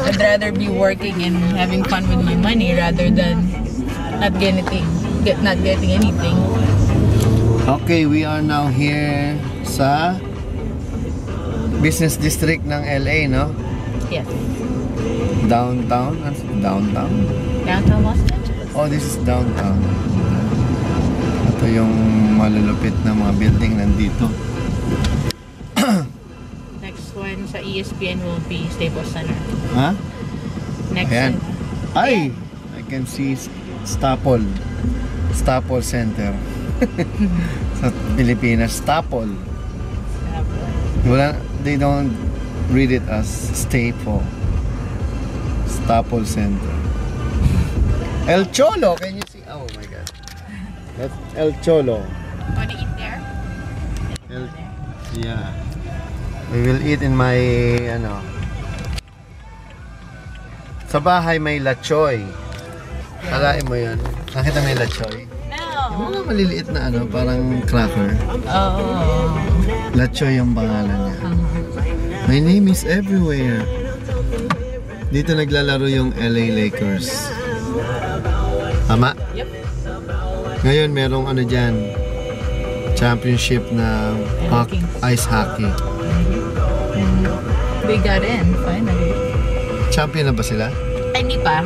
I'd rather be working and having fun with my money rather than not getting anything. Okay, we are now here sa business district ng LA, no? Yes. Downtown? Downtown? Downtown Los Angeles. Oh, this is downtown. Ito yung malulupit na mga building nandito. Next one sa ESPN will be Staples Center. Ha? Next Ayan. one. Ay! I can see Staples Center. Sa Pilipinas, Staples. Wala, they don't read it as Staples Center. El Cholo, can you see? Oh my god. That's El Cholo. Wanna eat there? Yeah. We will eat in my sa bahay may lachoy. Kalain mo yun. Nakita may lachoy? No. Mga maliliit na parang cracker. Oh. Lachoy yung pangalan niya. My name is everywhere. Dito naglalaro yung LA Lakers. Tama? Yep. Ngayon merong dyan, championship na ice hockey. They got in, finally. Champion na ba sila? Ay, hindi pa.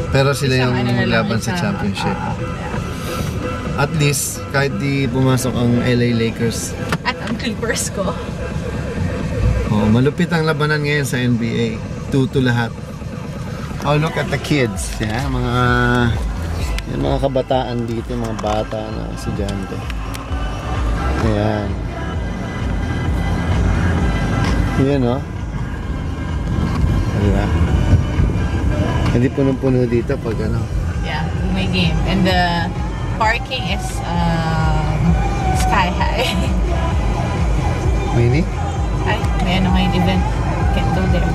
Pero sila yung laban sa isa. championship. Yeah. At least, kahit di pumasok ang LA Lakers. At ang Clippers ko. Oh, malupit ang labanan ngayon sa NBA. 2-2 lahat. Oh, look at the kids. Yeah, yung mga kabataan dito, mga bata na estudyante. Ayan. Yan, no? Diba? Hindi punong-puno dito pag Yeah, may game. And the parking is sky high. Mini? Ay, may ngayong event. Can't go there.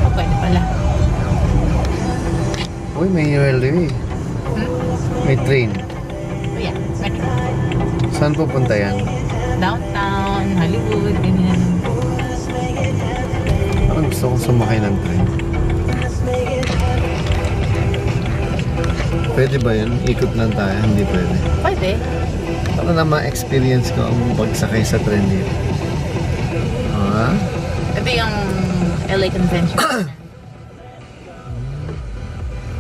Oh, pwede pala. Uy, may railway. May train. Oh yeah, metro. Saan pupunta yan? Downtown, Hollywood, ganyan. Parang gusto kong sumakay ng train. Pwede ba yun? Ikot lang tayo? Hindi pwede. Pwede. Para na ma-experience ko ang pagsakay sa train dito. Ah? Ito yung LA Convention Center.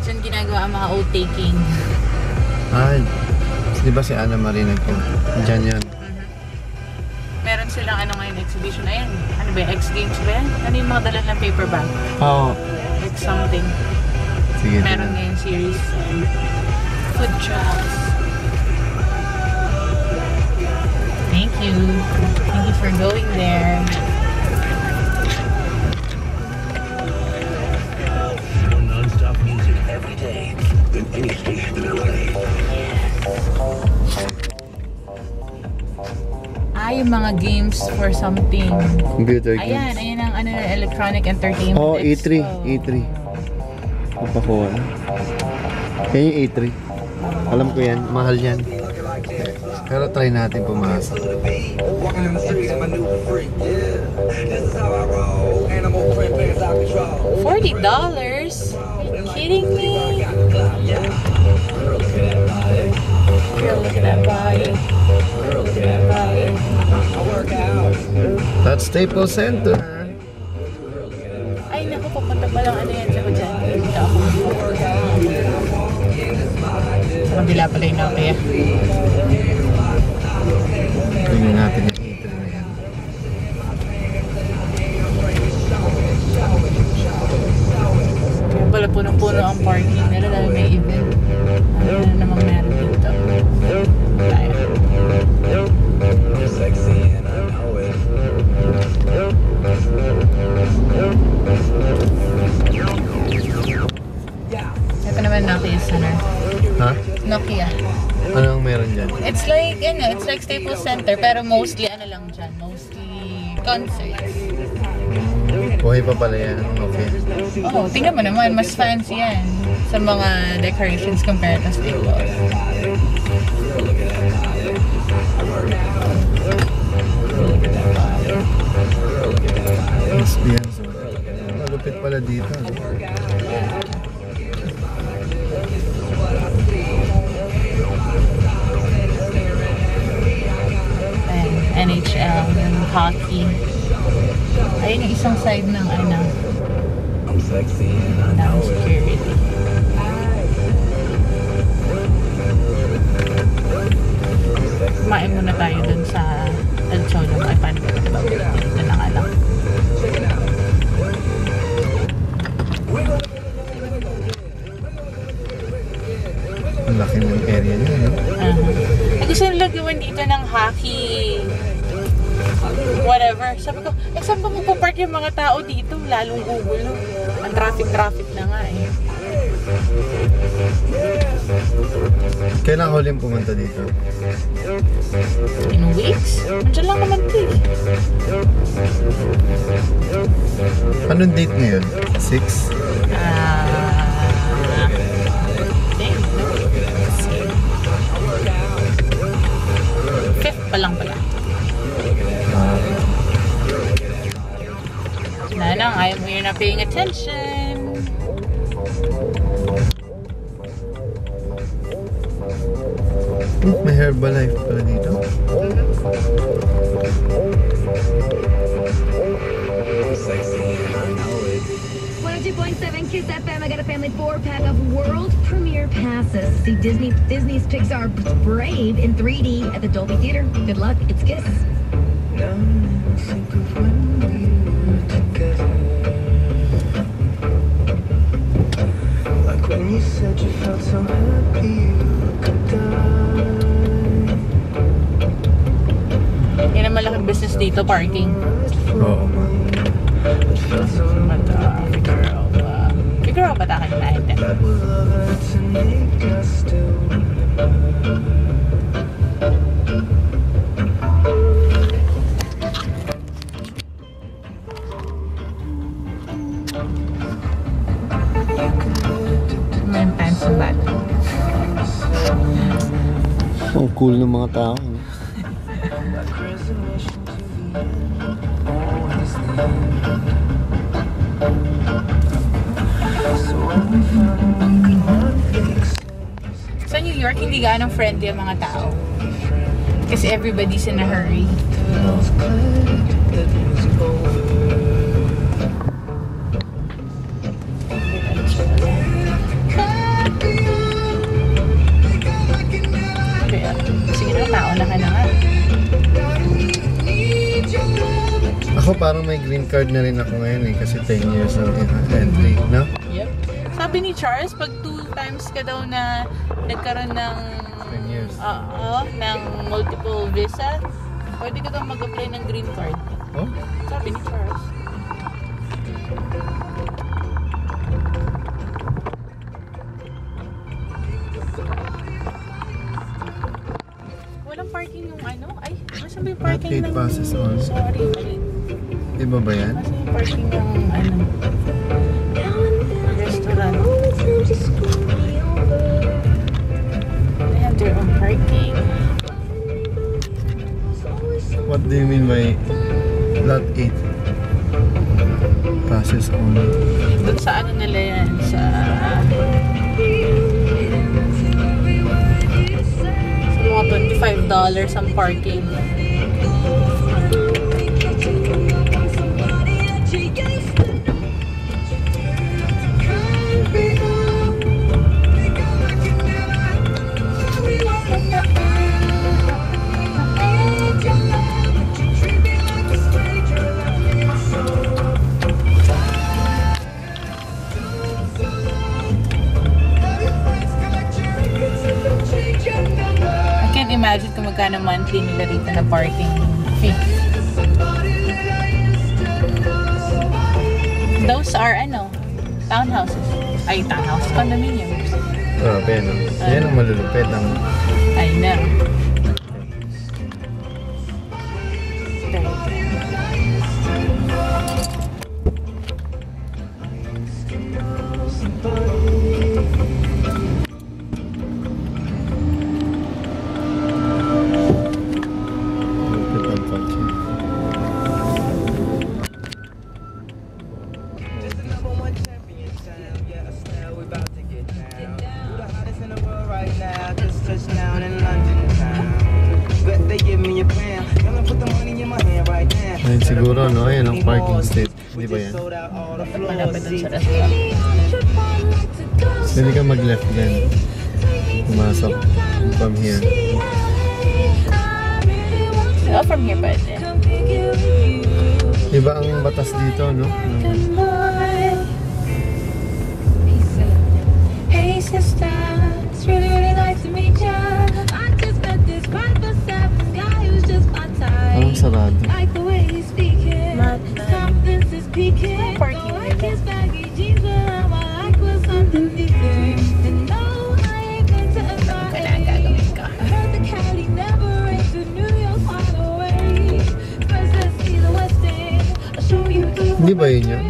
Diyan ginagawa ang mga oath-taking. Ay, di ba si Ana Marie nagpo? Diyan yun. Meron silang ngayon exhibition. Ayan, ano ba, X Games ba yan? Ano yung mga dala ng paper bag? Oo. Like something. Sige. Meron ngayon series. Food trucks. Thank you. Thank you for going there. More non-stop music every day than any station in LA. Yung mga games for something. Computer games. Ayan ang electronic entertainment. Oh, Expo. E3. Papakuha. Yan yung E3. Alam ko yan. Mahal yan. Pero try natin pumasok. $40? Are you kidding me? Girl, look at that body. That's Staples Center. Ay, naku, papunta pa lang yan sa dyan. Dito ako. Sa kabila pala yung Nokia. Tingnan natin yung E3 na yan. Kaya pala punong-puno ang parking nila dahil may event. Ano na namang meron dito. Tayo. Ito naman Nokia Center. Ha? Nokia. Anong meron dyan? It's like Staples Center pero mostly lang dyan. Mostly concerts. Buhay pa pala yan. Okay. Oh, tingnan mo naman, mas fancy yan sa mga decorations compared to Staples. Yes, yes. pala dito. Ayan, NHL, yung hockey. Ayun yung isang side ng ano, I'm sexy and I ng know it. security. Kumain muna tayo dun sa El Cholo. Ay, paano ba ito? Dito na nga lang. Ang laki ng area niya, no? Gusto nila gawin dito ng hockey whatever. Sabi ko, saan ba magpapark yung mga tao dito? Lalong gugulo. Ang traffic na nga eh. Kailan ka huling pumunta dito? In weeks? Andiyan lang naman ito eh. Anong date ngayon? 6? Fifth pa lang pala. Nanang, you're not paying attention. May Herbalife pala dito. I'm sexy and I know it. 102.7 Kiss FM. I got a family 4-pack of world premiere passes. See Disney's Pixar Brave in 3D at the Dolby Theater. Good luck. It's Kiss. Like when you said you felt so happy you could die. Yan ang malaking business dito, parking. Oo. Figure out ba tayo na natin? That will love her to make us still remember. May pants and bat. Ang cool ng mga tao. No? Sa New York, hindi gaano friendly ang mga tao. Kasi everybody's in a hurry. Sige na, mauna ka na nga. Ako parang may green card na rin ako ngayon eh. Kasi 10 years ang entry, no? Yep. Sabi ni Charles, pag 2 times ka daw na nagkaroon ng 10 years. ng multiple visa, pwede ka daw mag-apply ng green card. Oh? Sabi ni Charles. Walang parking yung ano? Ay, masan ba yung parking Gate ng... passes on. Sorry, mali. Iba ba yan? Masan yung parking ng ano? Restaurant. They have their own parking. What do you mean by lot 8? Passes only. Doon sa ano nila yan? Sa mga $25 ang parking. I can't imagine kung magkano monthly nila rito na parking fee. Those are ano? Townhouses. Ay, townhouse. Condominiums. Grabe, no? Yan ang malulupit. I know. Malulupit ang kotse. Siguro, no? Ayan ang parking state. Di ba yan? Malapit dun sa restaurant. Pwede ka mag-left then. Pumasok from here. Oh, from here pwede. Iba ang batas dito, no? Hey sister, it's really really nice to meet ya. I just met this 5'7" guy who's just my Parang type. sarado. Like the way he's speaking, something is peeking. Parking Don't like his baggy jeans, but I like what's underneath it. And no, I ain't been to Kailangan MIA. gagawin ka. I heard the Cali never rains, but New York's on the way. First let's see the West End. I'll show you the Hindi ba yun yan?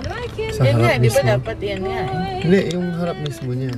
Like his Sa Yan nga, harap di ba mismo? dapat yan nga eh. Hindi, yung harap mismo niya.